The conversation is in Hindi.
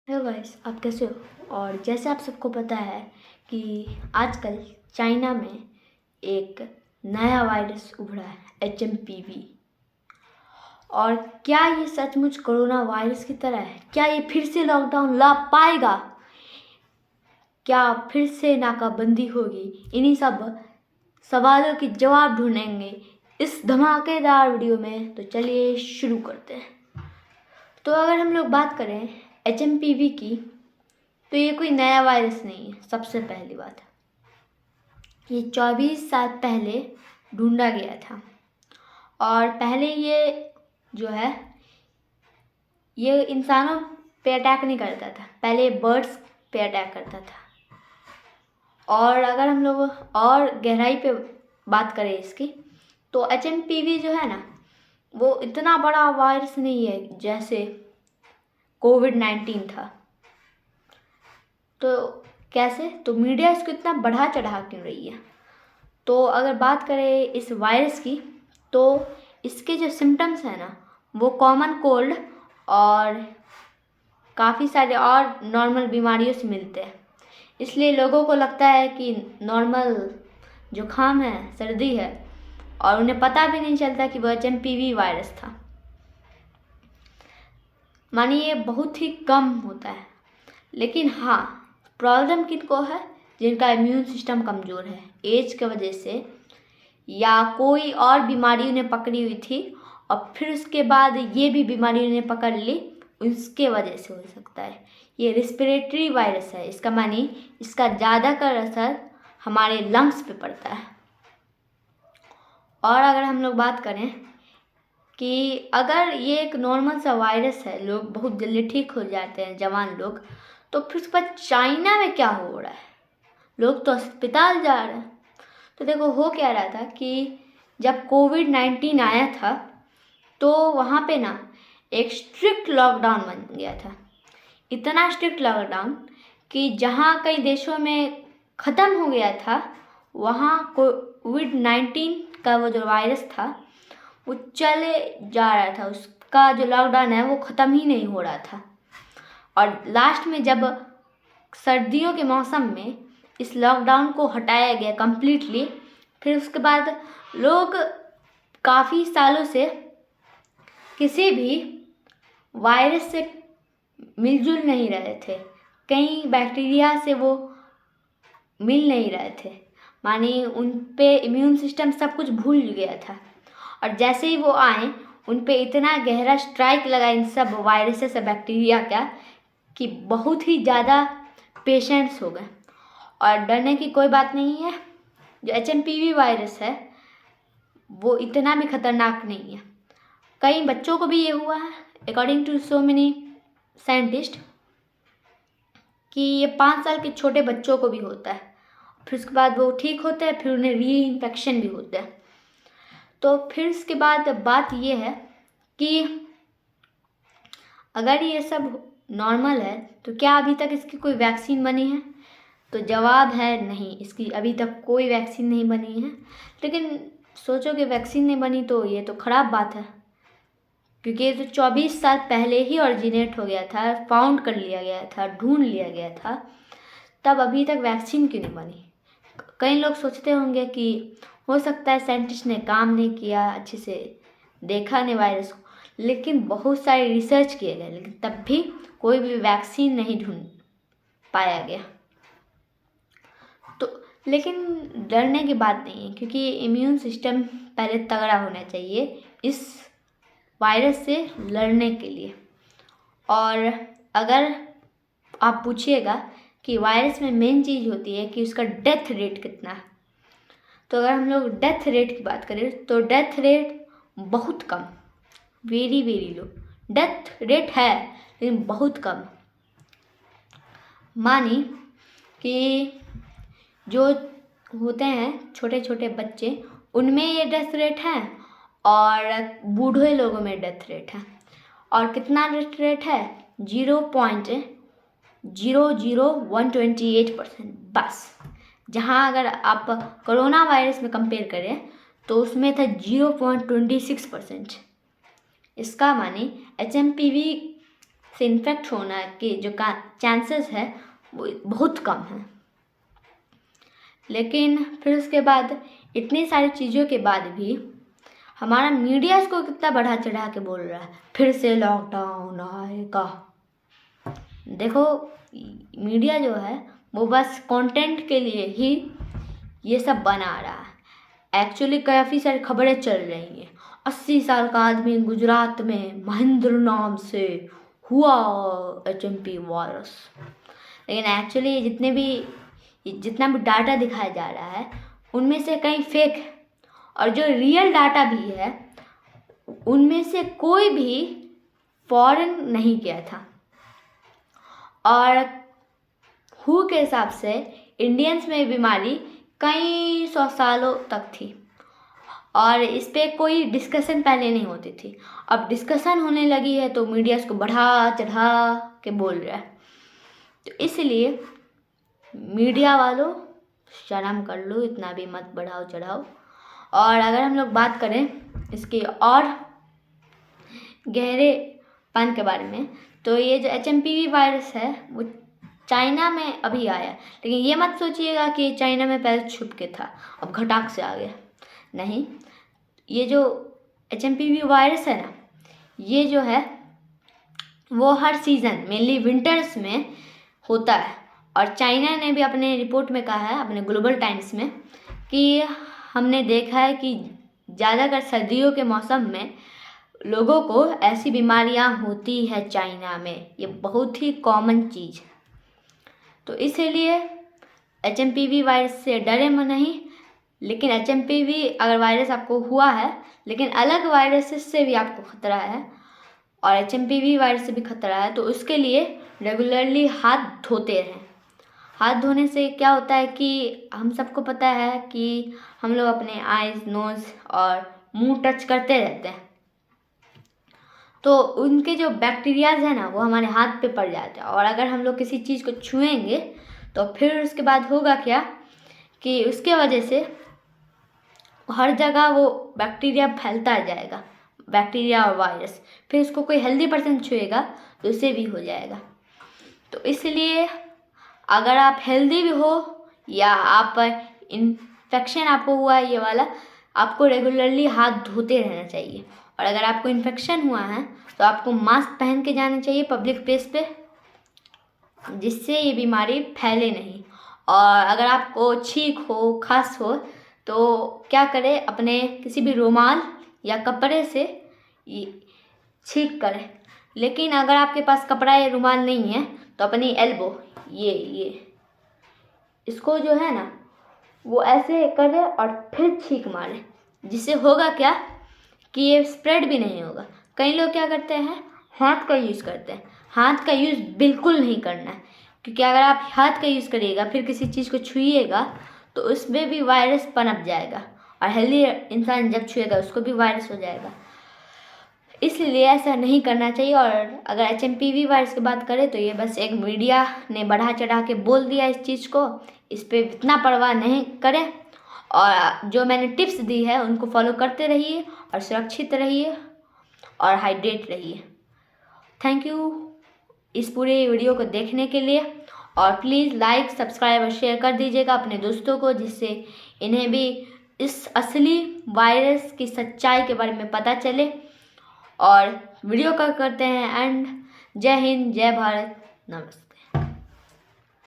हेलो गाइस, आप कैसे हो। और जैसे आप सबको पता है कि आजकल चाइना में एक नया वायरस उभरा है HMPV। और क्या ये सचमुच कोरोना वायरस की तरह है? क्या ये फिर से लॉकडाउन ला पाएगा? क्या फिर से नाकाबंदी होगी? इन्हीं सब सवालों के जवाब ढूंढेंगे इस धमाकेदार वीडियो में। तो चलिए शुरू करते हैं। तो अगर हम लोग बात करें HMPV की, तो ये कोई नया वायरस नहीं है। सबसे पहली बात, ये 24 साल पहले ढूंढा गया था। और पहले ये जो है ये इंसानों पे अटैक नहीं करता था, पहले बर्ड्स पे अटैक करता था। और अगर हम लोग और गहराई पे बात करें इसकी, तो HMPV जो है ना, वो इतना बड़ा वायरस नहीं है जैसे कोविड-19 था। तो कैसे? तो मीडिया इसको इतना बढ़ा चढ़ा क्यों रही है? तो अगर बात करें इस वायरस की, तो इसके जो सिम्टम्स हैं ना, वो कॉमन कोल्ड और काफ़ी सारे और नॉर्मल बीमारियों से मिलते हैं। इसलिए लोगों को लगता है कि नॉर्मल जुकाम है, सर्दी है, और उन्हें पता भी नहीं चलता कि वह HMPV वायरस था। मानिए बहुत ही कम होता है। लेकिन हाँ, प्रॉब्लम किनको है? जिनका इम्यून सिस्टम कमज़ोर है, एज की वजह से, या कोई और बीमारी उन्हें पकड़ी हुई थी और फिर उसके बाद ये भी बीमारी उन्हें पकड़ ली, उसके वजह से हो सकता है। ये रेस्पिरेटरी वायरस है। इसका मानी इसका ज़्यादातर असर हमारे लंग्स पे पड़ता है। और अगर हम लोग बात करें कि अगर ये एक नॉर्मल सा वायरस है, लोग बहुत जल्दी ठीक हो जाते हैं, जवान लोग, तो फिर उसके बाद चाइना में क्या हो रहा है? लोग तो अस्पताल जा रहे हैं। तो देखो, हो क्या रहा था कि जब कोविड-19 आया था, तो वहाँ पे ना एक स्ट्रिक्ट लॉकडाउन बन गया था। इतना स्ट्रिक्ट लॉकडाउन कि जहाँ कई देशों में ख़त्म हो गया था, वहाँ कोविड-19 का वो जो वायरस था वो चले जा रहा था। उसका जो लॉकडाउन है वो ख़त्म ही नहीं हो रहा था। और लास्ट में जब सर्दियों के मौसम में इस लॉकडाउन को हटाया गया कम्प्लीटली, फिर उसके बाद लोग काफ़ी सालों से किसी भी वायरस से मिलजुल नहीं रहे थे। कई बैक्टीरिया से वो मिल नहीं रहे थे, मानी उन पे इम्यून सिस्टम सब कुछ भूल गया था। और जैसे ही वो आए, उन पे इतना गहरा स्ट्राइक लगा इन सब वायरसेस से, बैक्टीरिया का, कि बहुत ही ज़्यादा पेशेंट्स हो गए। और डरने की कोई बात नहीं है। जो HMPV वायरस है वो इतना भी खतरनाक नहीं है। कई बच्चों को भी ये हुआ है, according to so many scientist, कि ये 5 साल के छोटे बच्चों को भी होता है। फिर उसके बाद वो ठीक होते हैं, फिर उन्हें री इन्फेक्शन भी होता है। तो फिर उसके बाद बात ये है कि अगर ये सब नॉर्मल है, तो क्या अभी तक इसकी कोई वैक्सीन बनी है? तो जवाब है नहीं, इसकी अभी तक कोई वैक्सीन नहीं बनी है। लेकिन सोचो कि वैक्सीन नहीं बनी तो ये तो ख़राब बात है, क्योंकि ये तो 24 साल पहले ही ऑरिजिनेट हो गया था, फाउंड कर लिया गया था, ढूंढ लिया गया था, तब अभी तक वैक्सीन क्यों नहीं बनी? कई लोग सोचते होंगे कि हो सकता है साइंटिस्ट ने काम नहीं किया, अच्छे से देखा नहीं वायरस को। लेकिन बहुत सारे रिसर्च किए गए, लेकिन तब भी कोई भी वैक्सीन नहीं ढूंढ पाया गया। तो लेकिन डरने की बात नहीं है, क्योंकि इम्यून सिस्टम पहले तगड़ा होना चाहिए इस वायरस से लड़ने के लिए। और अगर आप पूछिएगा कि वायरस में मेन चीज़ होती है कि उसका डेथ रेट कितना है, तो अगर हम लोग डेथ रेट की बात करें, तो डेथ रेट बहुत कम, very very low. Death rate है लेकिन बहुत कम। मानी कि जो होते हैं छोटे छोटे बच्चे, उनमें ये डेथ रेट है, और बूढ़े लोगों में डेथ रेट है। और कितना डेथ रेट है? 0.00128% बस। जहाँ अगर आप कोरोना वायरस में कंपेयर करें तो उसमें था 0.26%। इसका माने HMPV से इन्फेक्ट होना के जो चांसेस है वो बहुत कम हैं। लेकिन फिर उसके बाद इतनी सारी चीज़ों के बाद भी हमारा मीडिया इसको कितना बढ़ा चढ़ा के बोल रहा है, फिर से लॉकडाउन आएगा। देखो, मीडिया जो है वो बस कंटेंट के लिए ही ये सब बना रहा है। एक्चुअली काफ़ी सारी खबरें चल रही हैं। 80 साल का आदमी गुजरात में महेंद्र नाम से हुआ HMP वायरस। लेकिन एक्चुअली जितना भी डाटा दिखाया जा रहा है उनमें से कई फेक है, और जो रियल डाटा भी है उनमें से कोई भी फॉरेन नहीं गया था। और हु के हिसाब से इंडियंस में बीमारी कई 100 सालों तक थी, और इस पे कोई डिस्कशन पहले नहीं होती थी। अब डिस्कशन होने लगी है तो मीडिया इसको बढ़ा चढ़ा के बोल रहा है। तो इसलिए मीडिया वालों, शर्म कर लो, इतना भी मत बढ़ाओ चढ़ाओ। और अगर हम लोग बात करें इसके और गहरेपन के बारे में, तो ये जो HMPV वायरस है वो चाइना में अभी आया। लेकिन ये मत सोचिएगा कि चाइना में पहले छुप के था अब घटाक से आ गया, नहीं। ये जो HMPV वायरस है ना, ये जो है वो हर सीज़न मेनली विंटर्स में होता है। और चाइना ने भी अपने रिपोर्ट में कहा है, अपने ग्लोबल टाइम्स में, कि हमने देखा है कि ज़्यादातर सर्दियों के मौसम में लोगों को ऐसी बीमारियां होती है चाइना में। ये बहुत ही कॉमन चीज़ है। तो इसीलिए HMPV वायरस से डरे मत नहीं। लेकिन HMPV अगर वायरस आपको हुआ है, लेकिन अलग वायरसेस से भी आपको खतरा है और HMPV वायरस से भी खतरा है, तो उसके लिए रेगुलरली हाथ धोते रहें। हाथ धोने से क्या होता है कि हम सबको पता है कि हम लोग अपने आईज, नोज़ और मुंह टच करते रहते हैं, तो उनके जो बैक्टीरियाज है ना वो हमारे हाथ पे पड़ जाते हैं। और अगर हम लोग किसी चीज़ को छुएंगे तो फिर उसके बाद होगा क्या कि उसके वजह से हर जगह वो बैक्टीरिया फैलता जाएगा, बैक्टीरिया और वायरस। फिर उसको कोई हेल्दी पर्सन छुएगा तो उससे भी हो जाएगा। तो इसलिए अगर आप हेल्दी भी हो या आप इन्फेक्शन आपको हुआ है ये वाला, आपको रेगुलरली हाथ धोते रहना चाहिए। और अगर आपको इन्फेक्शन हुआ है तो आपको मास्क पहन के जाना चाहिए पब्लिक प्लेस पे, जिससे ये बीमारी फैले नहीं। और अगर आपको छींक हो, खांस हो, तो क्या करें, अपने किसी भी रुमाल या कपड़े से छींक करें। लेकिन अगर आपके पास कपड़ा या रुमाल नहीं है तो अपनी एल्बो, ये इसको जो है ना वो ऐसे करें और फिर छींक मारें, जिससे होगा क्या कि ये स्प्रेड भी नहीं होगा। कई लोग क्या करते हैं, हाथ का यूज़ करते हैं। हाथ का यूज़ बिल्कुल नहीं करना है, क्योंकि अगर आप हाथ का यूज़ करिएगा फिर किसी चीज़ को छुइएगा तो उसमें भी वायरस पनप जाएगा, और हेल्दी इंसान जब छुएगा उसको भी वायरस हो जाएगा। इसलिए ऐसा नहीं करना चाहिए। और अगर HMPV वायरस की बात करें तो ये बस एक मीडिया ने बढ़ा चढ़ा के बोल दिया इस चीज़ को, इस पर इतना परवाह नहीं करें। और जो मैंने टिप्स दी है उनको फॉलो करते रहिए और सुरक्षित रहिए और हाइड्रेट रहिए। थैंक यू इस पूरे वीडियो को देखने के लिए। और प्लीज़ लाइक, सब्सक्राइब और शेयर कर दीजिएगा अपने दोस्तों को, जिससे इन्हें भी इस असली वायरस की सच्चाई के बारे में पता चले। और वीडियो का करते हैं एंड। जय हिंद, जय भारत, नमस्ते।